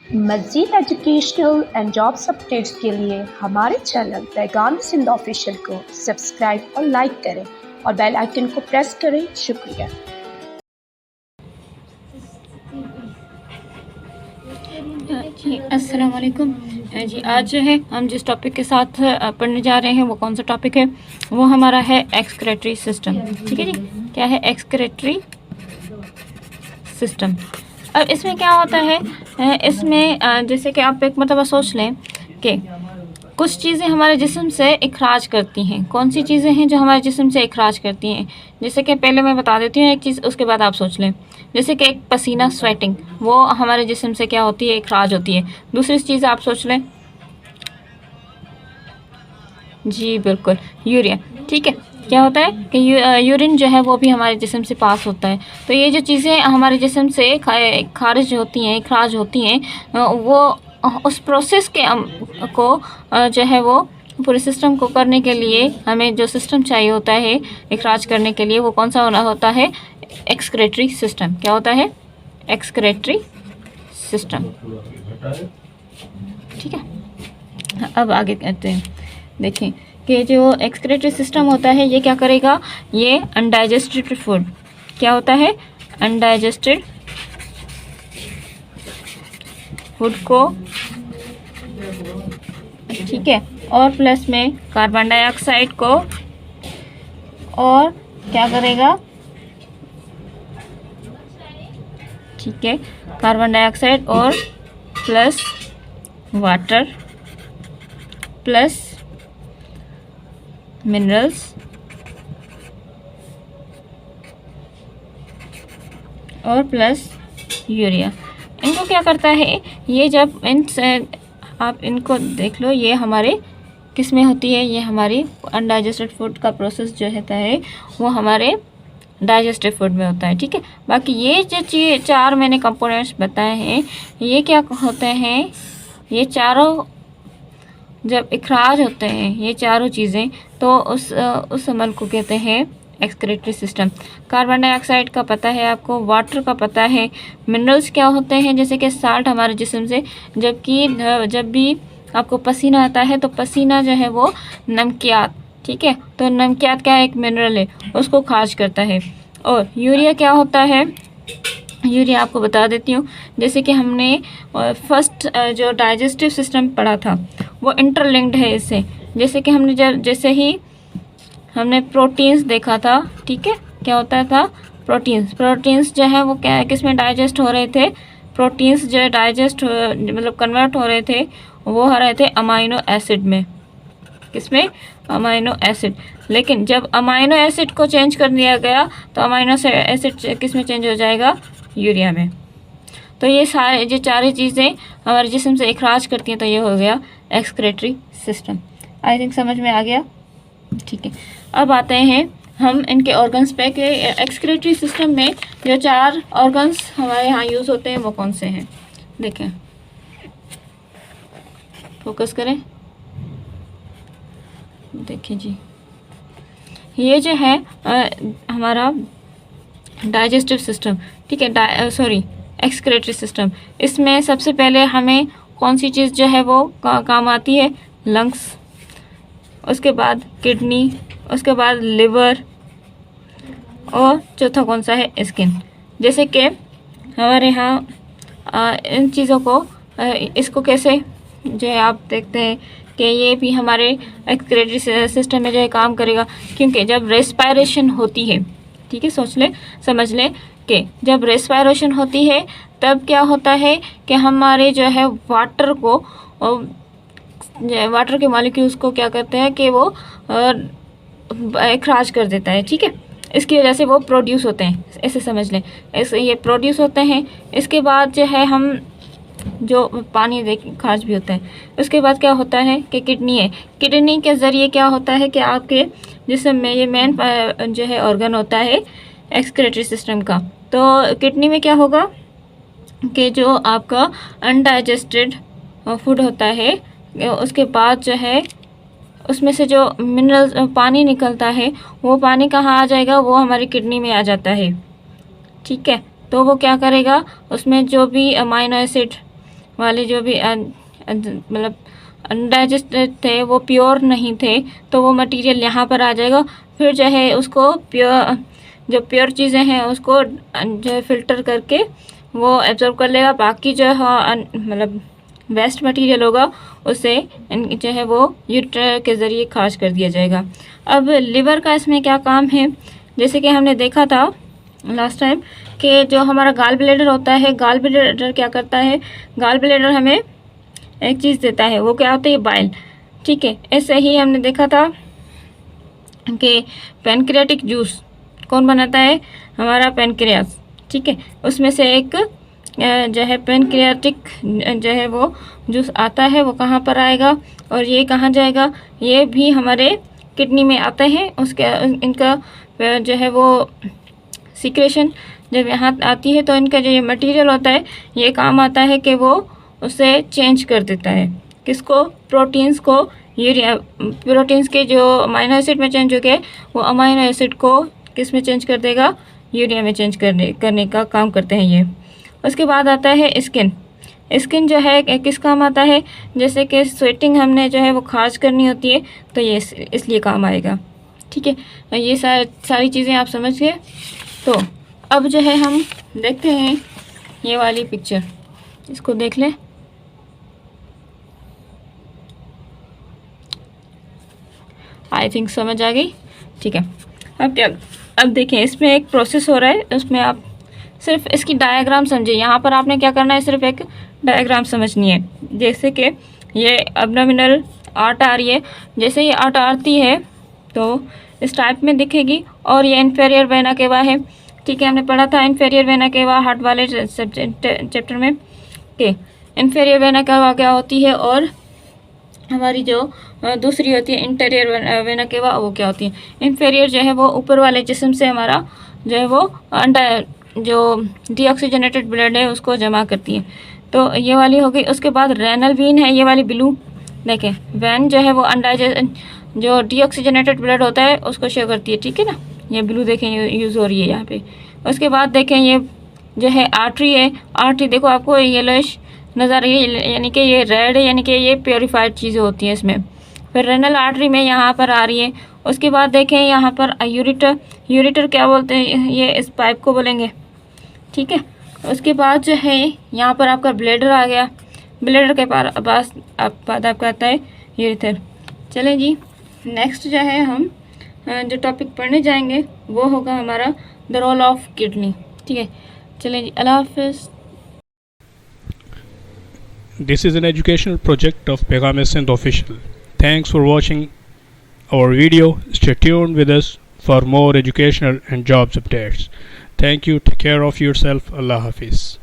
मज़ीद educational and jobs updates के लिए हमारे चैनल पैगाम सिंध ऑफिशियल को सब्सक्राइब और लाइक करें और बेल आइकन को प्रेस करें। शुक्रिया। जी अस्सलाम वालेकुम जी। आज जो है हम जिस टॉपिक के साथ पढ़ने जा रहे हैं वो कौन सा टॉपिक है, वो हमारा है एक्सक्रेटरी सिस्टम। ठीक है जी, क्या है एक्सक्रेटरी सिस्टम। अब इसमें क्या होता है, इसमें जैसे कि आप एक मतलब सोच लें कि कुछ चीज़ें हमारे जिस्म से इखराज करती हैं। कौन सी चीज़ें हैं जो हमारे जिस्म से इखराज करती हैं? जैसे कि पहले मैं बता देती हूँ एक चीज़, उसके बाद आप सोच लें। जैसे कि एक पसीना, स्वेटिंग, वो हमारे जिस्म से क्या होती है, इखराज होती है। दूसरी चीज़ आप सोच लें, जी बिल्कुल, यूरिया। ठीक है, क्या होता है कि यूरिन जो है वो भी हमारे जिस्म से पास होता है। तो ये जो चीज़ें हमारे जिस्म से खारिज होती हैं, इखराज होती हैं, वो उस प्रोसेस के को जो है वो पूरे सिस्टम को करने के लिए हमें जो सिस्टम चाहिए होता है इखराज करने के लिए, वो कौन सा होता है, एक्सक्रेटरी सिस्टम। क्या होता है, एक्सक्रेटरी सिस्टम। ठीक है, अब आगे कहते हैं, देखें कि जो एक्सक्रेटरी सिस्टम होता है ये क्या करेगा, ये अनडाइजेस्टेड फूड, क्या होता है, अनडाइजेस्टेड फूड को, ठीक है, और प्लस में कार्बन डाइऑक्साइड को, और क्या करेगा, ठीक है, कार्बन डाइऑक्साइड और प्लस वाटर प्लस मिनरल्स और प्लस यूरिया। इनको क्या करता है, ये जब आप इनको देख लो, ये हमारे किस में होती है, ये हमारी अनडाइजेस्टेड फूड का प्रोसेस जो होता है वो हमारे डाइजेस्टिव फूड में होता है। ठीक है, बाकी ये जो चार मैंने कंपोनेंट्स बताए हैं, ये क्या होते हैं, ये चारों जब इखराज होते हैं ये चारों चीज़ें, तो उस अमल को कहते हैं एक्सक्रेटरी सिस्टम। कार्बन डाइऑक्साइड का पता है आपको, वाटर का पता है, मिनरल्स क्या होते हैं, जैसे कि साल्ट हमारे जिस्म से, जबकि जब भी आपको पसीना आता है तो पसीना जो है वो नमकियात, ठीक है, तो नमकियात क्या है, एक मिनरल है, उसको खारिज करता है। और यूरिया क्या होता है, यूरिया आपको बता देती हूँ, जैसे कि हमने फर्स्ट जो डाइजेस्टिव सिस्टम पढ़ा था वो इंटरलिंक्ड है इससे। जैसे कि हमने जैसे ही हमने प्रोटीन्स देखा था, ठीक है, क्या होता था, प्रोटीन्स जो है वो क्या किस में डाइजेस्ट हो रहे थे, प्रोटीन्स जो डाइजेस्ट मतलब कन्वर्ट हो रहे थे वो हो रहे थे अमाइनो एसिड में, किसमें, अमाइनो एसिड। लेकिन जब अमाइनो एसिड को चेंज कर दिया गया तो अमाइनो एसिड किस में चेंज हो जाएगा, यूरिया में। तो ये सारे जो चार चीज़ें हमारे जिस्म से इखराज करती हैं, तो ये हो गया एक्सक्रेटरी सिस्टम। आई थिंक समझ में आ गया। ठीक है, अब आते हैं हम इनके ऑर्गन्स पे कि एक्सक्रेटरी सिस्टम में जो चार ऑर्गन्स हमारे यहाँ यूज़ होते हैं वो कौन से हैं। देखें, फोकस करें, देखिए जी, ये जो है हमारा डाइजेस्टिव सिस्टम, ठीक है, सॉरी एक्सक्रेटरी सिस्टम। इसमें सबसे पहले हमें कौन सी चीज़ जो है वो काम आती है, लंग्स, उसके बाद किडनी, उसके बाद लिवर, और चौथा कौन सा है, स्किन। जैसे कि हमारे यहाँ इन चीज़ों को इसको कैसे जो है आप देखते हैं कि ये भी हमारे एक्सक्रेटरी सिस्टम में जो है काम करेगा, क्योंकि जब रेस्पायरेशन होती है, ठीक है, सोच लें, समझ लें कि जब रेस्पायरेशन होती है तब क्या होता है कि हमारे जो है वाटर के मॉलिक्यूल्स को क्या करते हैं कि वो इखराज कर देता है। ठीक है, इसकी वजह से वो प्रोड्यूस होते हैं, ऐसे समझ लें, ऐसे ये प्रोड्यूस होते हैं। इसके बाद जो है हम जो पानी खारिज भी होता है। उसके बाद क्या होता है कि किडनी है, किडनी के ज़रिए क्या होता है कि आपके जिस्म में ये मेन जो है ऑर्गन होता है एक्सक्रेटरी सिस्टम का। तो किडनी में क्या होगा कि जो आपका अनडाइजेस्टेड फूड होता है, उसके बाद जो है उसमें से जो मिनरल पानी निकलता है, वो पानी कहाँ आ जाएगा, वो हमारी किडनी में आ जाता है। ठीक है, तो वो क्या करेगा, उसमें जो भी अमाइनो एसिड वाले जो भी मतलब अनडाइजेस्टेड थे, वो प्योर नहीं थे, तो वो मटेरियल यहाँ पर आ जाएगा। फिर जो है उसको प्योर चीज़ें हैं उसको जो है फ़िल्टर करके वो एब्जॉर्ब कर लेगा। बाकी जो है मतलब वेस्ट मटेरियल होगा उसे जो है वो यूरिटर के ज़रिए खारिज कर दिया जाएगा। अब लिवर का इसमें क्या काम है, जैसे कि हमने देखा था लास्ट टाइम कि जो हमारा गाल ब्लैडर होता है, गाल ब्लैडर क्या करता है, गाल ब्लैडर हमें एक चीज़ देता है, वो क्या होता है, बाइल। ठीक है, ऐसे ही हमने देखा था कि पैनक्रियाटिक जूस कौन बनाता है, हमारा पैनक्रियास। ठीक है, उसमें से एक जो है पैनक्रियाटिक जो है वो जूस आता है, वो कहाँ पर आएगा और ये कहाँ जाएगा, ये भी हमारे किडनी में आते हैं। उसके इनका जो है वो सिक्रेशन जब यहाँ आती है तो इनका जो ये मटेरियल होता है ये काम आता है कि वो उसे चेंज कर देता है, किसको, प्रोटीन्स को यूरिया, प्रोटीन्स के जो अमाइनो एसिड में चेंज हो गए वो अमाइनो एसिड को किस में चेंज कर देगा, यूरिया में चेंज करने का काम करते हैं ये। उसके बाद आता है स्किन। स्किन जो है किस काम आता है, जैसे कि स्वेटिंग हमने जो है वो खारिज करनी होती है तो ये इसलिए काम आएगा। ठीक है, ये सारी चीज़ें आप समझ गए। तो अब जो है हम देखते हैं ये वाली पिक्चर, इसको देख लें। आई थिंक समझ आ गई। ठीक है, अब देखें, इसमें एक प्रोसेस हो रहा है, उसमें आप सिर्फ इसकी डायग्राम समझिए। यहाँ पर आपने क्या करना है, सिर्फ एक डायग्राम समझनी है। जैसे कि ये एब्डोमिनल आर्ट आ रही है, जैसे ये आर्ट आती है तो इस टाइप में दिखेगी, और ये इन्फीरियर वेना केवा है। ठीक है, हमने पढ़ा था इन्फीरियर वेना केवा हार्ट वाले चैप्टर में कि इन्फीरियर वेना केवा क्या होती है, और हमारी जो दूसरी होती है इंटीरियर वेना केवा वो क्या होती है। इन्फीरियर जो है वो ऊपर वाले जिस्म से हमारा जो है वो जो डीऑक्सीजनेटेड ब्लड है उसको जमा करती है, तो ये वाली हो गई। उसके बाद रेनल वीन है, ये वाली ब्लू, देखें वैन जो है वो जो डीऑक्सीजनेटेड ब्लड होता है उसको शो करती है। ठीक है ना, ये ब्लू देखें यूज़ हो रही है यहाँ पे। उसके बाद देखें ये जो है आर्टरी है, आर्टरी देखो आपको येलोइश नज़र आ रही है, यानी कि ये रेड है, यानी कि ये प्योरीफाइड चीज़ें होती हैं इसमें। फिर रेनल आर्टरी में यहाँ पर आ रही है। उसके बाद देखें यहाँ पर यूरिटर क्या बोलते हैं, ये इस पाइप को बोलेंगे। ठीक है, उसके बाद जो है यहाँ पर आपका ब्लैडर आ गया, ब्लैडर के पास बाद आपका आता है यूरिथर। चलें जी, नेक्स्ट जो है हम जो टॉपिक पढ़ने जाएंगे वो होगा हमारा द रोल ऑफ किडनी। ठीक है, चलें जी, अल्लाह हाफिज़। This is an educational project of Pegam Sindh Official. Thanks for watching our video. Stay tuned with us for more educational and jobs updates. Thank you. Take care of yourself. Allah Hafiz.